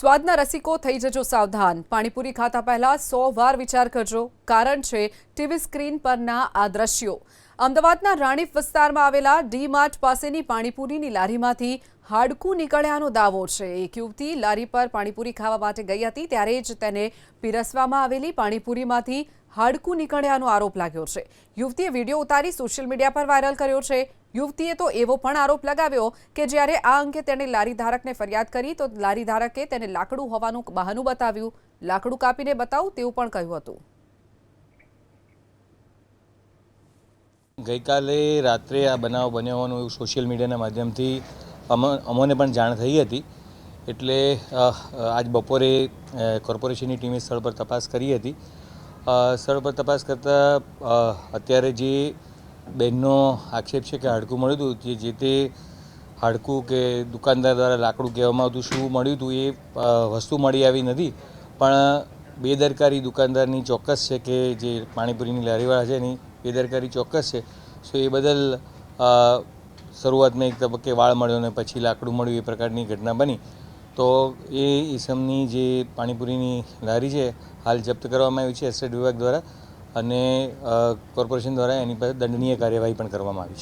સ્વાદના રસિકો થઈ જજો સાવધાન। પાણીપુરી ખાતા પહેલા 100 વાર વિચાર કરજો। કારણ છે ટીવી સ્ક્રીન પરના આ દ્રશ્યો। અમદાવાદના રાણીપ વિસ્તારમાં આવેલા ડી માર્ટ પાસેની પાણીપુરીની લારીમાંથી હાડકું નીકળ્યાનો દાવો છે। એક યુવતી લારી પર પાણીપુરી ખાવા માટે ગઈ હતી ત્યારે જ તેને પીરસવામાં આવેલી પાણીપુરીમાંથી હાડકું નીકળ્યાનો આરોપ લાગ્યો છે। યુવતીએ વિડીયો ઉતારી સોશિયલ મીડિયા પર વાયરલ કર્યો છે। યુવતીએ તો એવો પણ આરોપ લગાવ્યો કે જ્યારે આ અંગે તેણે લારી ધારકને ફરિયાદ કરી તો લારી ધારકે તેને લાકડું હોવાનું બહાનું બતાવ્યું। લાકડું કાપીને બતાવું તેવું પણ કહ્યું હતું। ગઈકાલે રાત્રે આ બનાવ બન્યો હોવાનું એવું સોશિયલ મીડિયાના માધ્યમથી અમોને પણ જાણ થઈ હતી। એટલે આજ બપોરે કોર્પોરેશનની ટીમે સ્થળ પર તપાસ કરી હતી। સ્થળ પર તપાસ કરતાં અત્યારે જે બેનનો આક્ષેપ છે કે હાડકું મળ્યું હતું, જે તે હાડકું કે દુકાનદાર દ્વારા લાકડું કહેવામાં આવતું શું મળ્યું હતું એ વસ્તુ મળી આવી નથી, પણ બેદરકારી દુકાનદારની ચોક્કસ છે કે જે પાણીપુરીની લારીવાળા છે એની બેદરકારી ચોક્કસ છે। સો એ બદલ શરૂઆતમાં એક તબક્કે વાળ મળ્યો અને પછી લાકડું મળ્યું એ પ્રકારની ઘટના બની। તો એ ઈસમની જે પાણીપુરીની લારી છે હાલ જપ્ત કરવામાં આવી છે એસએડ વિભાગ દ્વારા, અને કોર્પોરેશન દ્વારા એની પર દંડનીય કાર્યવાહી પણ કરવામાં આવી છે।